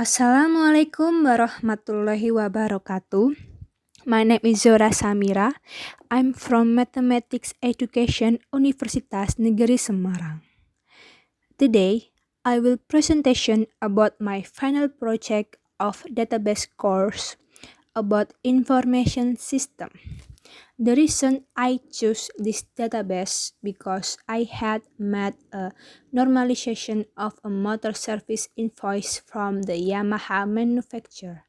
Assalamualaikum warahmatullahi wabarakatuh. My name is Zora Samira. I'm from Mathematics Education Universitas Negeri Semarang. Today, I will presentation about my final project of database course about information system. The reason I chose this database because I had made a normalization of a motor service invoice from the Yamaha manufacturer.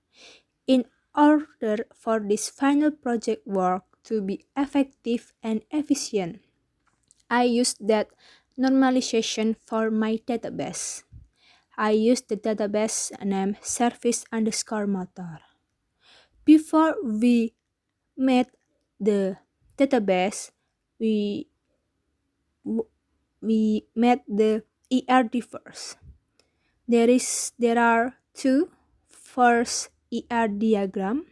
In order for this final project work to be effective and efficient, I used that normalization for my database. I used the database name service underscore motor. Before we made the database, we made the ERD first. There are two. First, ER diagram,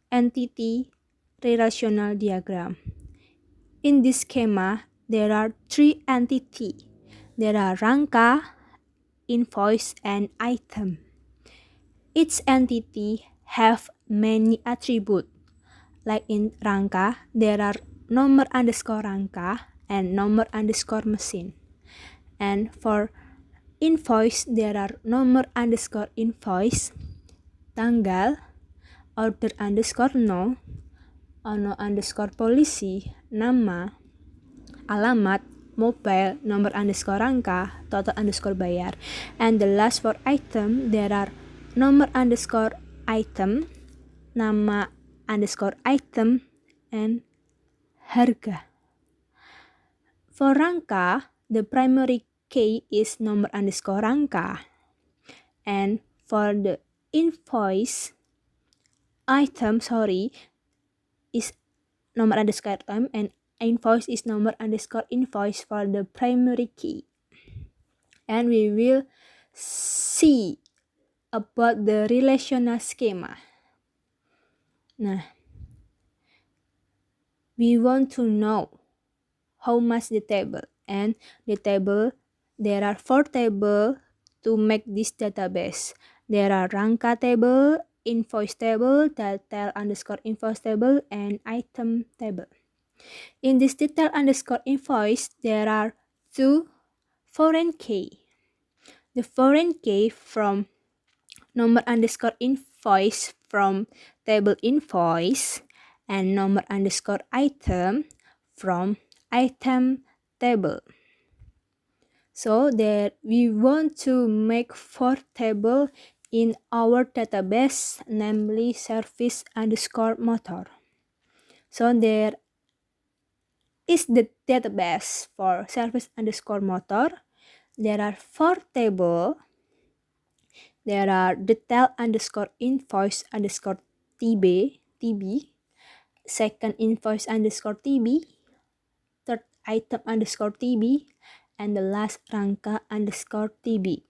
entity relational diagram. In this schema, there are three entities. There are rangka, invoice, and item. Each entity have many attributes. Like in rangka, there are nomor underscore rangka and nomor underscore mesin. And for invoice, there are nomor underscore invoice, tanggal, order underscore no, ono underscore polisi, nama, alamat, mobile, nomor underscore rangka, total underscore bayar. And the last for item, there are nomor underscore item, nama underscore item, and harga. For rangka, the primary key is nomor underscore rangka. And for the invoice item, is nomor underscore item, and invoice is nomor underscore invoice for the primary key. And we will see about the relational schema. Nah, we want to know how much the table, and the table, there are 4 tables to make this database. There are rangka table, invoice table, detail underscore invoice table, and item table. In this detail underscore invoice, there are 2 foreign key. The foreign key from nomor underscore invoice from table invoice, and nomor underscore item from item table. So that we want to make 4 tables in our database, namely service underscore motor. So there is the database for service underscore motor. There are 4 tables. There are detail underscore invoice underscore TB, second invoice underscore TB, third item underscore TB, and the last rangka underscore TB.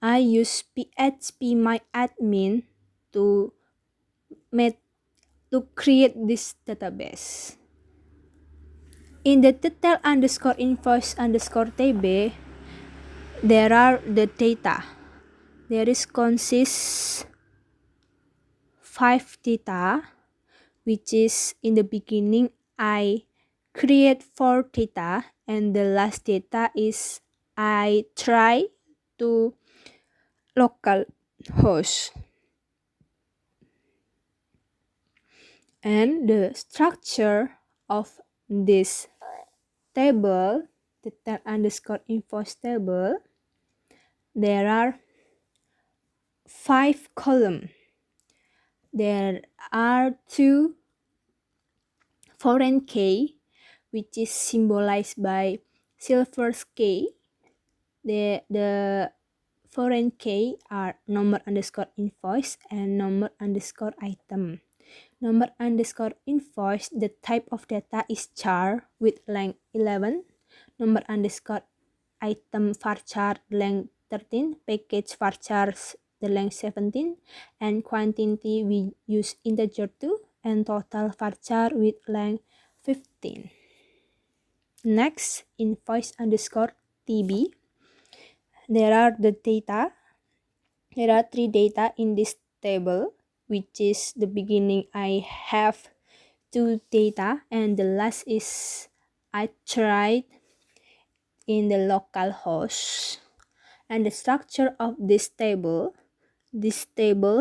I use PHP my admin to create this database. In the detail underscore invoice underscore TB, there are the data. There is consists 5 data, which is in the beginning I create 4 data, and the last data is I try to local host. And the structure of this table, detail underscore invoice table, there are 5 columns. There are 2 foreign key, which is symbolized by silver key. The foreign key are nomor underscore invoice and nomor underscore item. Nomor underscore invoice, the type of data is char with length 11. Nomor underscore item varchar length 13. Package varchar the length 17. And quantity we use integer 2. And total varchar with length 15. Next, invoice underscore TB. There are the data. There are three data in this table, which is the beginning I have two data and the last is I tried in the local host. And the structure of this table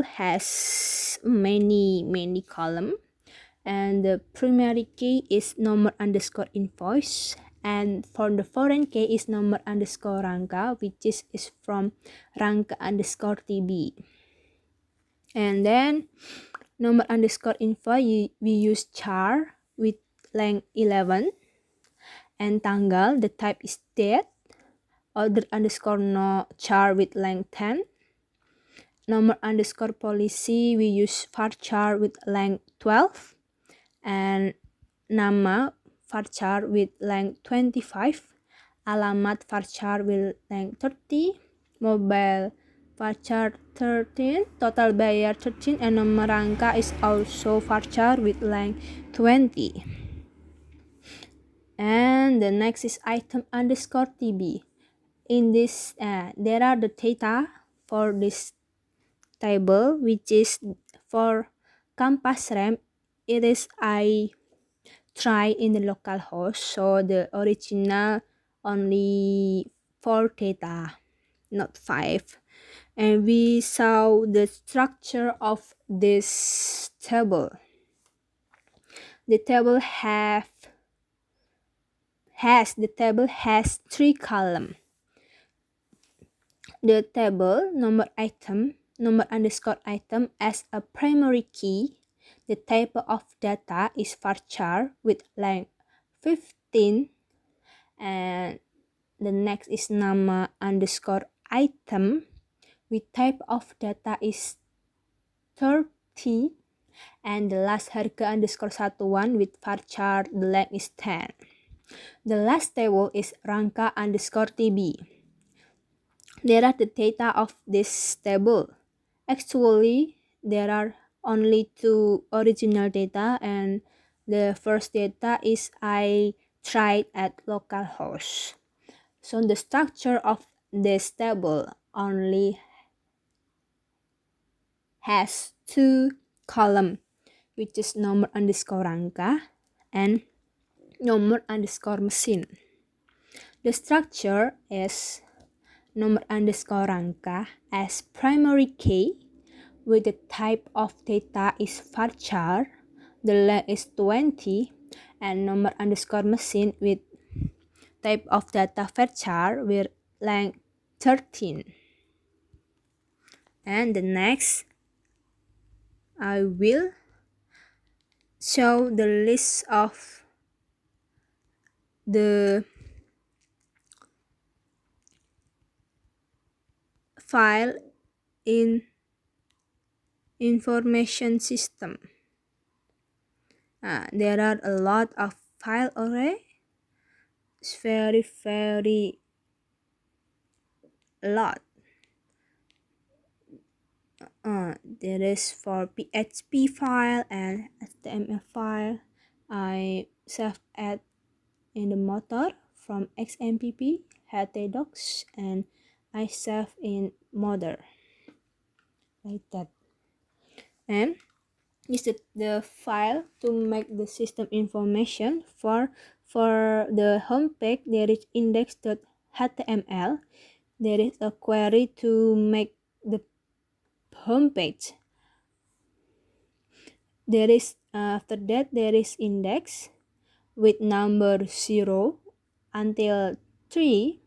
has many columns, and the primary key is nomor underscore invoice, and for the foreign key is nomor underscore rangka, which is from rangka underscore tb. And then nomor underscore invoice we use char with length 11, and tanggal the type is date, order underscore no char with length 10. Nomor underscore policy we use varchar with length 12, and nama varchar with length 25, alamat varchar with length 30, mobile varchar 13, total bayar 13, and nomor rangka is also varchar with length 20. And the next is item underscore tb. In this there are the data for this table, which is for Kampas RAM. It is I try in the local host, so the original only 4 data, not 5. And we saw the structure of this table. The table has 3 columns. The table nomor underscore item as a primary key. The type of data is varchar with length 15, and the next is nama underscore item with type of data is 30, and the last harga underscore satuan with varchar the length is 10. The last table is rangka underscore tb. There are the data of this table. Actually, there are only 2 original data, and the first data is I tried at localhost. So the structure of this table only has 2 columns, which is nomor underscore rangka and nomor underscore mesin. The structure is nomor underscore rangka as primary key with the type of data is varchar, the length is 20, and nomor underscore mesin with type of data varchar with length 13. And the next, I will show the list of the file in information system. There are a lot of file already. It's very a lot. There is for PHP file and HTML file. I save at in the motor from XMPP, htdocs, and I save in modder like that. And is the file to make the system information for the home page. There is index.html. There is a query to make the home page. There is after that there is index with number 0 until 3.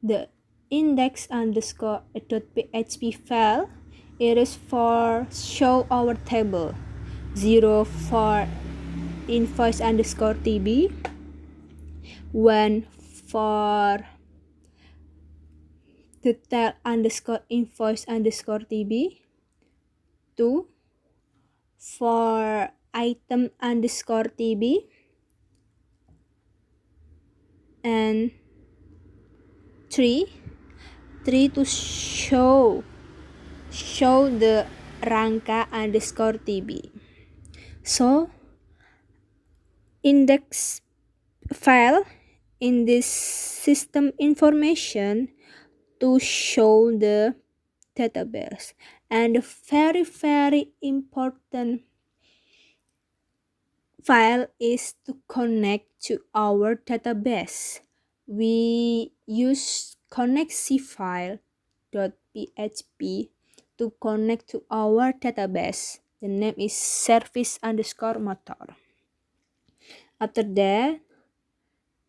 The index underscore .php file, it is for show our table. 0 for invoice underscore tb, 1 for detail underscore invoice underscore tb, 2 for item underscore tb, and 3 to show the rangka underscore tb. So index file in this system information to show the database. And the very important file is to connect to our database. We use connect file.php to connect to our database. The name is service underscore motor. After that,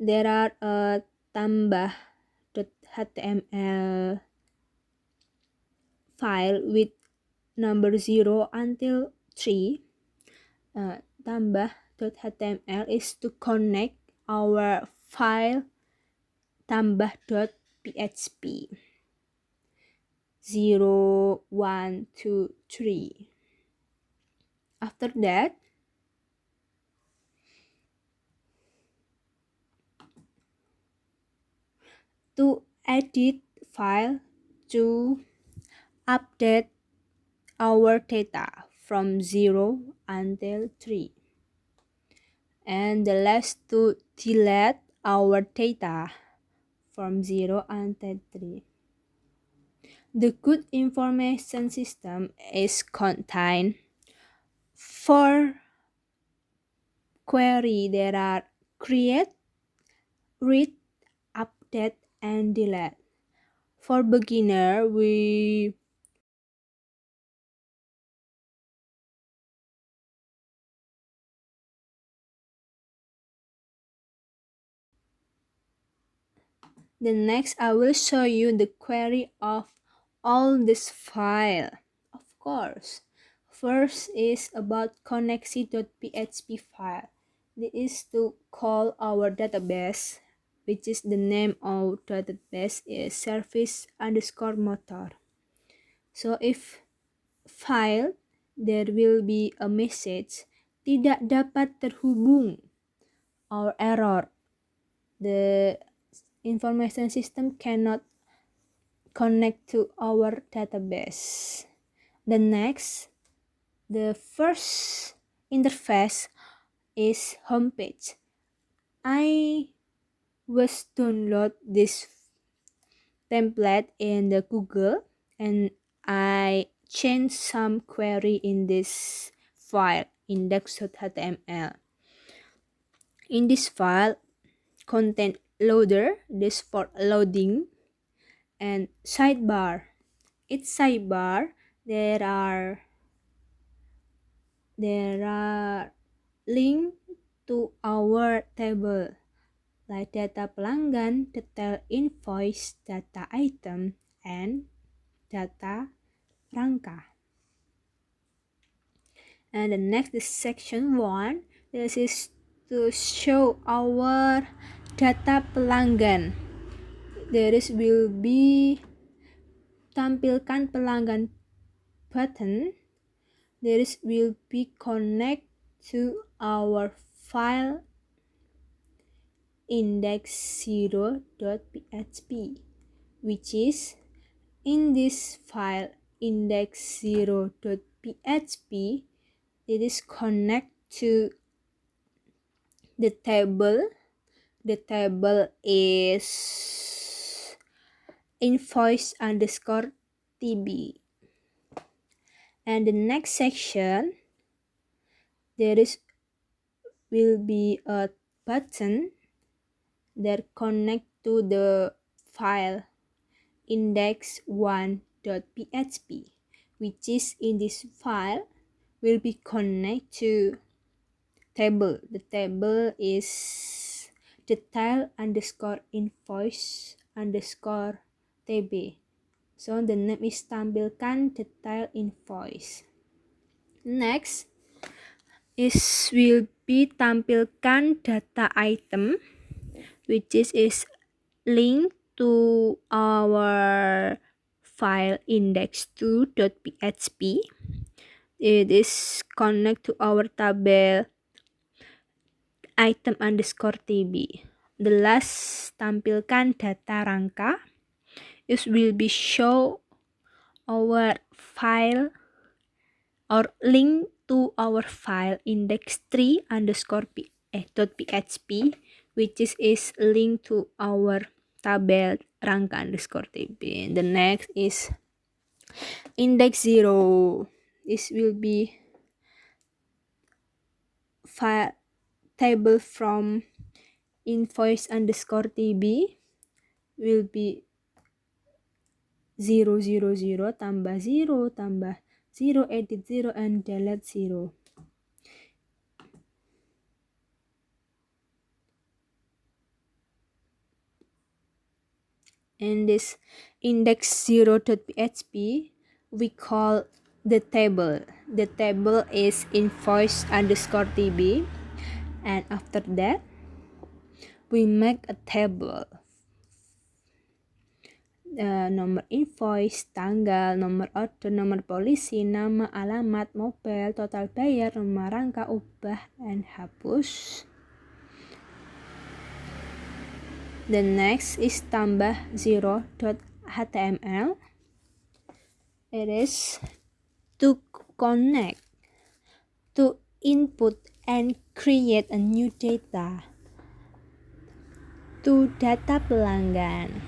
there are a tambah.html file with number 0 until 3. Tambah.html is to connect our file tambah.php 0, 1, 2, 3. After that, to edit file to update our data from 0 until 3. And the last to delete our data from 0 until 3. The good information system is contain 4 query that are create, read, update, and delete. For beginner, the next I will show you the query of all this file. Of course, first is about connexi.php file. This is to call our database, which is the name of database is service underscore motor. So if file, there will be a message tidak dapat terhubung or error. The information system cannot connect to our database. The first interface is homepage. I was download this template in the Google and I changed some query in this file index.html. In this file, content loader, this for loading, and sidebar. Each sidebar there are link to our table like data pelanggan, detail invoice, data item, and data rangka. And the next is section 1. This is to show our data pelanggan. There will be tampilkan pelanggan button. There will be connect to our file index0.php, which is in this file index0.php. It is connect to the table. The table is invoice underscore tb. And the next section, will be a button that connect to the file index1.php, which is in this file will be connect to table. The table is detail underscore invoice underscore tb. So the name is tampilkan detail invoice. Next will be tampilkan data item, which is link to our file index2.php. It is connect to our table item underscore tb. The last tampilkan data rangka will be show our file or link to our file index3 underscore .php, which is linked to our tabel rangka underscore tb. The next is Index 0, this will be file table from invoice underscore TB will be 0 0 0 tambah 0 tambah 0 edit 0 and delete 0. And this index 0.php we call the table. The table is invoice underscore TB, and after that we make a table. Nomor invoice, tanggal, nomor order, nomor polisi, nama, alamat, mobile, total bayar, nomor rangka, ubah, and hapus. The next is tambah 0.html. It is to connect, to input and create a new data to data pelanggan.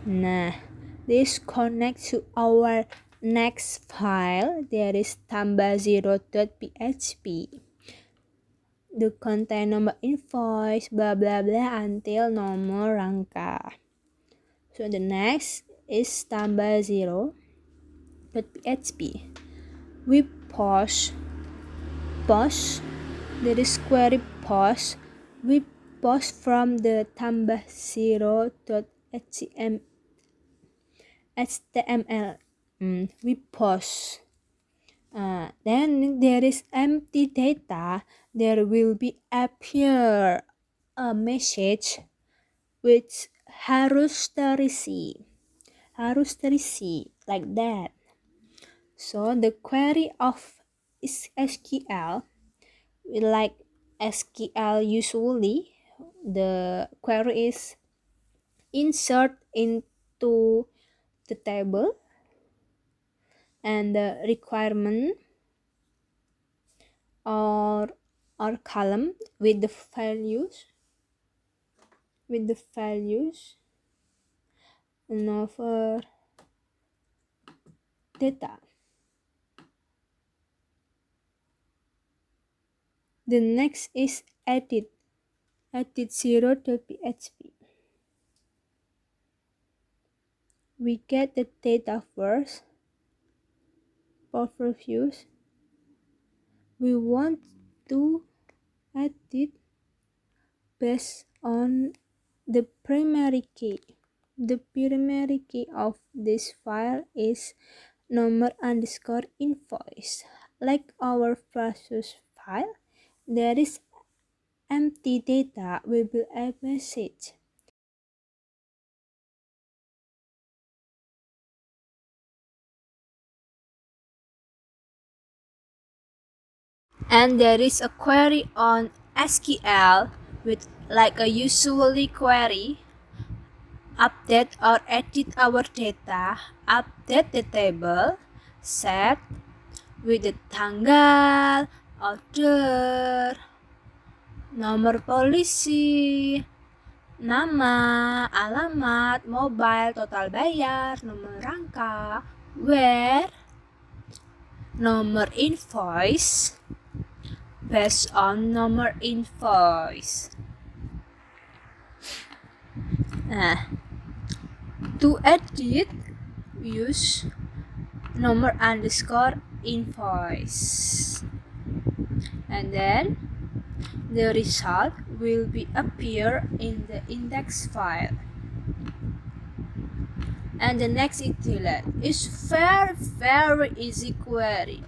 Nah, this connects to our next file. There is tambah 0.php. The contain nomor invoice, blah blah blah until nomor rangka. So the next is tambah 0.php. We post. There is query post. We post from the tambah 0.html. We post. Then there is empty data. There will be appear a message which harus terisi like that. So the query of SQL, like SQL usually, the query is insert into the table and the requirement or column with the values and over data. The next is edit 0.php. We get the data first. Overviews. We want to edit based on the primary key. The primary key of this file is nomor underscore invoice. Like our previous file, there is empty data will be a message. And there is a query on SQL with like a usually query. Update or edit our data, update the table, set with the tanggal, order, nomor polisi, nama, alamat, mobile, total bayar, nomor rangka, where, nomor invoice, based on nomor invoice. Nah, to edit, use nomor underscore invoice, and then the result will be appear in the index file. And the next is delete. It's very easy query.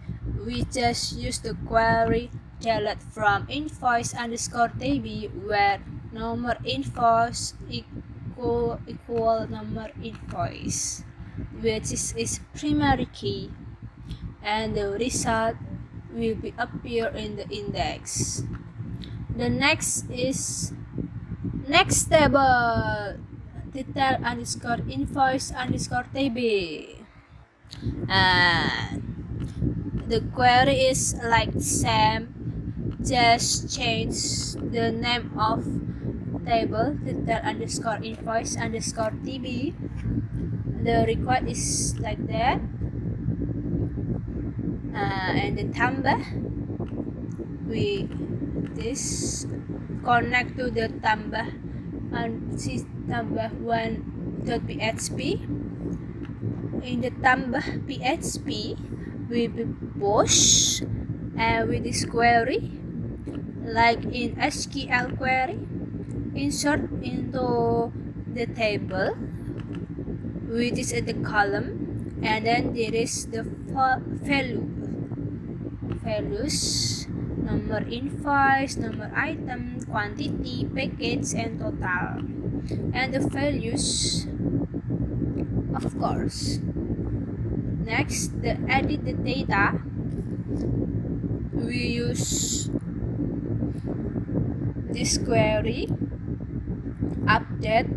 We just use the query delete from invoice underscore TB where nomor invoice equal nomor invoice, which is primary key, and the result will be appear in the index. The next is next table, detail underscore invoice underscore TB, and the query is like same, just change the name of table, detail underscore invoice underscore TB. The request is like that. and the tambah, we this connect to the tambah and this tambah 1.php. In the tambah php, we push with this query, like in SQL query, insert into the table, which is at the column, and then there is the values, number invoice, number item, quantity, package, and total. And the values, of course. Next, the edit the data. We use this query, update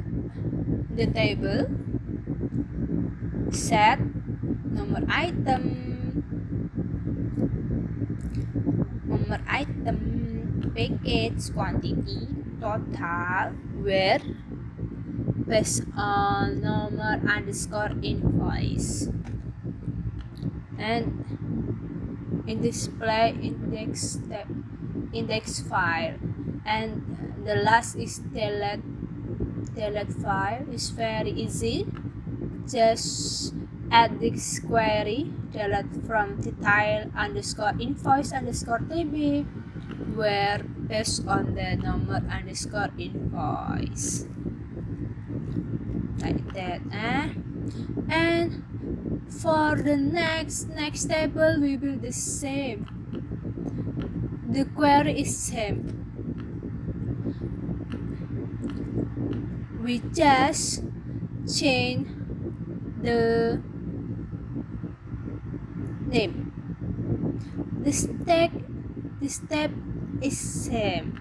the table, set number item, package, quantity, total, where based on number underscore invoice, and in display index file, and the last is delete file. Is very easy. Just add this query, delete from detail underscore invoice underscore tb, where based on the number underscore invoice, like that. And for the next table, we will the same. The query is same. We just change the name. The step is same.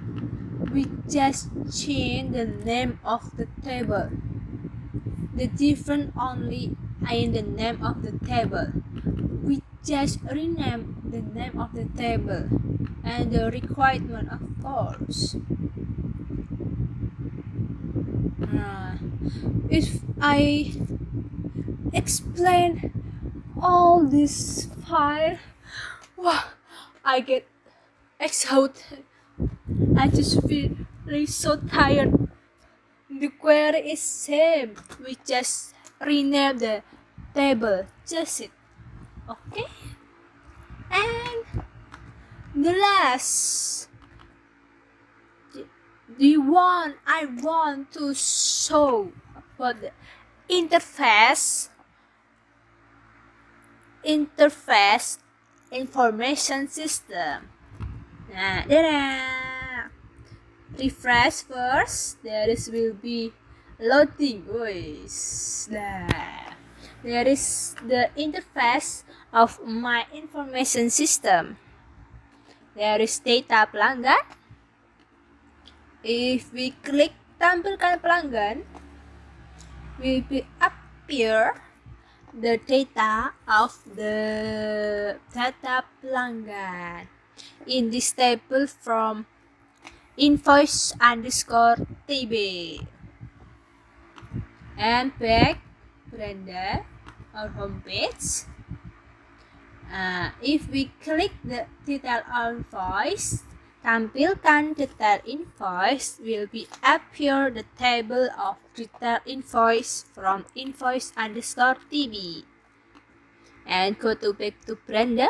We just change the name of the table. The difference only in the name of the table. We just rename the name of the table and the requirement, of course. If I explain all this file, wow, I get exhausted. I just feel really so tired. The query is same. We just rename the table. Just it. Okay. And the last, I want to show about the interface information system. Nah, refresh first. There will be loading. There is the interface of my information system. There is data pelanggan. If we click tampilkan pelanggan, will appear the data of the data pelanggan in this table from invoice underscore tb. And back Brenda, our homepage. If we click the detail invoice, tampilkan detail invoice, will appear the table of detail invoice from invoice underscore tb. And go back to Brenda.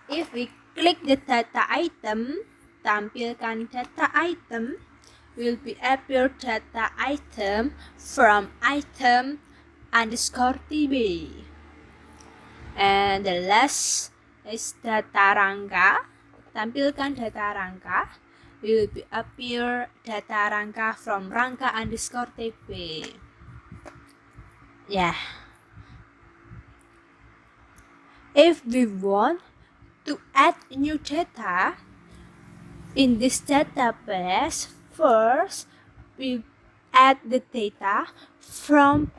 If we click the data item, tampilkan data item, will appear data item from item underscore tb. And the last is data rangka. Tampilkan data rangka, will appear data rangka from rangka underscore tb. Yeah. If we want to add new data in this database, first we add the data from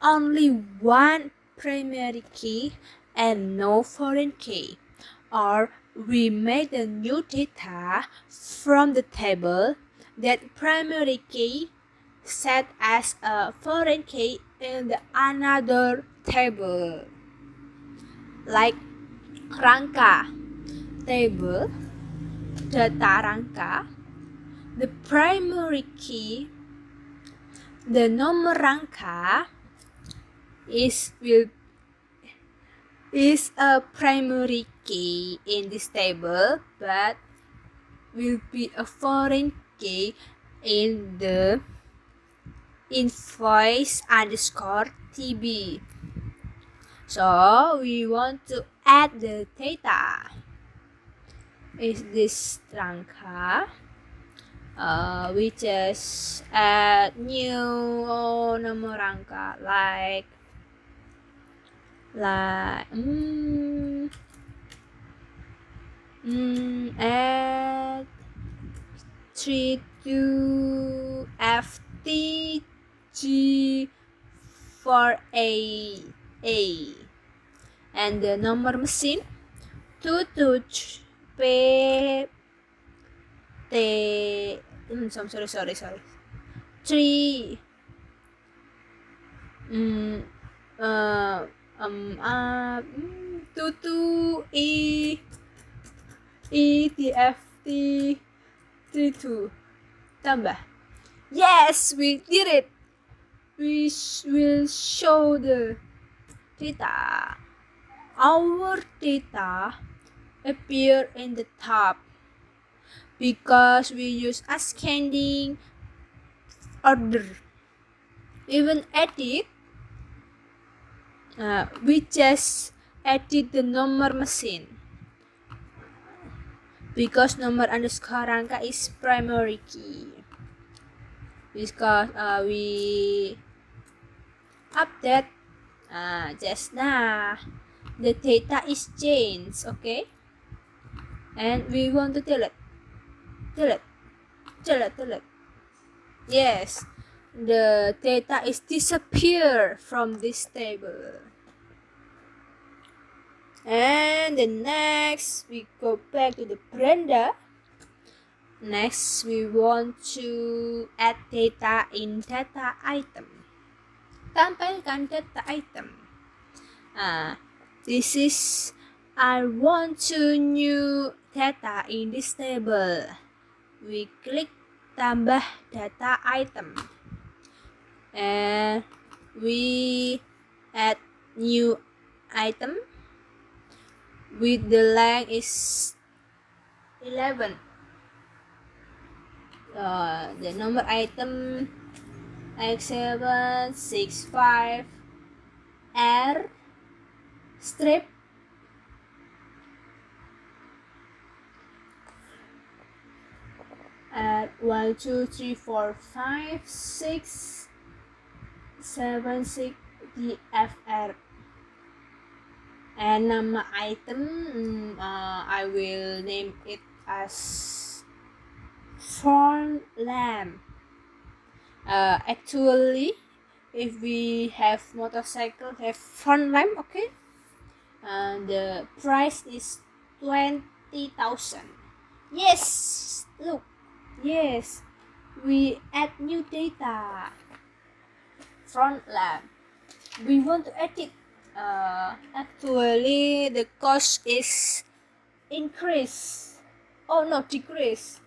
only one primary key and no foreign key, or we make the new data from the table that primary key set as a foreign key in the another table, like rangka table, data rangka, the primary key, the nomor rangka is a primary key in this table, but will be a foreign key in the invoice underscore TB. So we want to add the data. Is this rangka? We just add new nomor rangka like add 32 FTG for A, and the nomor mesin 22 P T sorry 3 22 ETFT 32 tambah. Yes, we did it. We will show the data. Our data appear in the top because we use ascending order. Even edit, we just edit the nomor mesin because nomor underscore rangka is primary key. Because we update just now, the data is changed, okay? And we want to tell it. Yes, the data is disappear from this table. And the next, we go back to the Brenda. Next, we want to add data in data item. Tampilkan data item. This is I want to new data in this table. We click tambah data item, and we add new item with the length is 11. The number item X765 R strip at 1 2 3 4 5 6 7 6 DFR. And nama item I will name it as front lamp. Actually, if we have motorcycle have front lamp, okay, and the price is 20,000. Yes, look, yes, we add new data. Front lamp, we want to edit. Actually the cost is increase. Oh no, decrease.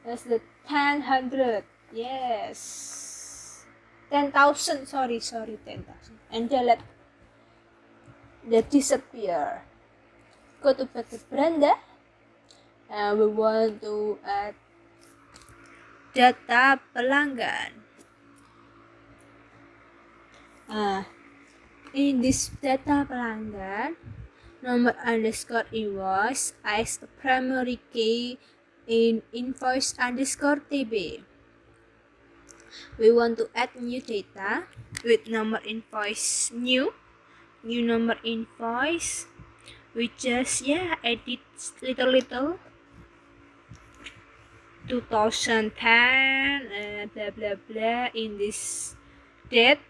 That's the 10,000. Yes, 10,000. Sorry, 10,000. And then let that disappear. Go to back to Brenda, and we want to add data pelanggan. In this data pelanggan, nomor underscore invoice as the primary key in invoice underscore TB. We want to add new data with number invoice new number invoice. We just edit little 2010 blah blah blah in this date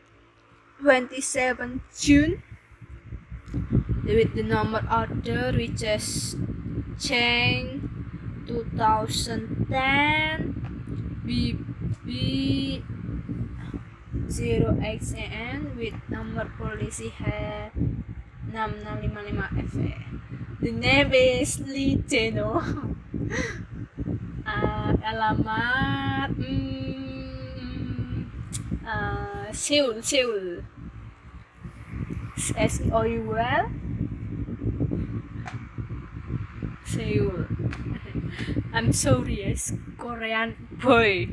27 June. With the number order we just change 2010 BB 08CN with nomor polisi H6655FE. The name is Lee Jeno. Alamat Seoul, Seoul. SEOUL Seoul. I'm sorry, yes, Korean boy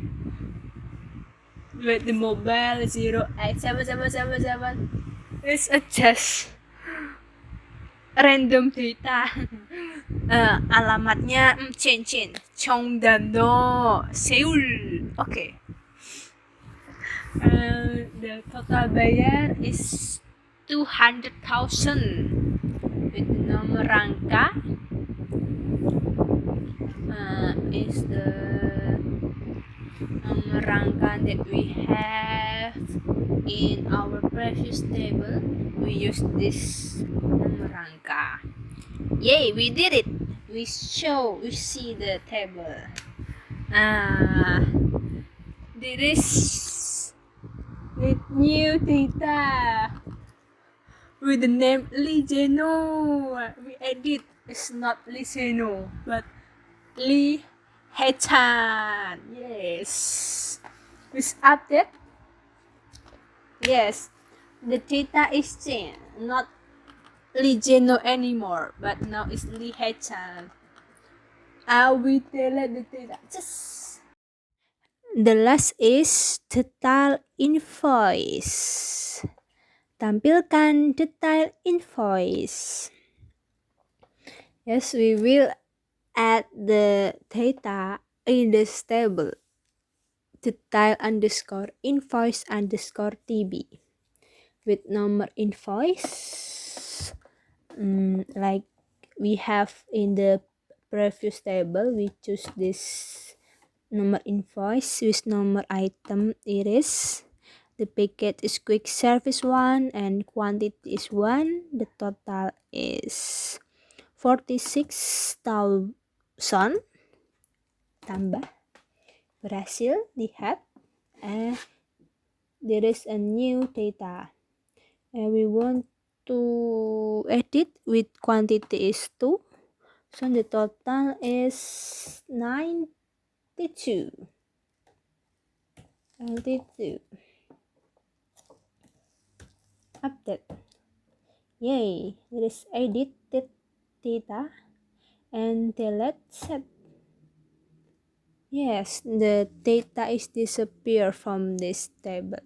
with the mobile 087777. It's just random data. Alamatnya Chenchin, Cheongdam-do, Seoul. Okay. The total bayar is 200,000 with nomor rangka is the nomor rangka that we have in our previous table. We use this nomor rangka. Yay, we did it. We see the table. There is with new data with the name Lee Jeno. We edit. It's not Lee Jeno, but Lee Hechan. Yes. With update. Yes. The data is changed. Not Lee Jeno anymore, but now it's Lee Hechan. We delete the data. Just. The last is detail invoice. Tampilkan detail invoice. Yes, we will add the data in this table. Detail underscore invoice underscore TB with number invoice. Like we have in the previous table, we choose this number invoice with number item iris. The packet is quick service 1 and quantity is 1. The total is 46,000 tambah berhasil lihat, and there is a new data and we want to edit with quantity is 2, so the total is 92. Update. Yay, there is edited data and delete set. Yes, the data is disappear from this table.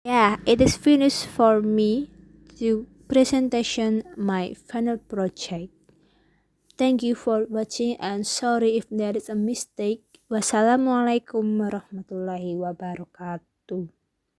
Yeah, it is finished for me to presentation my final project. Thank you for watching and sorry if there is a mistake. Wassalamualaikum warahmatullahi wabarakatuh.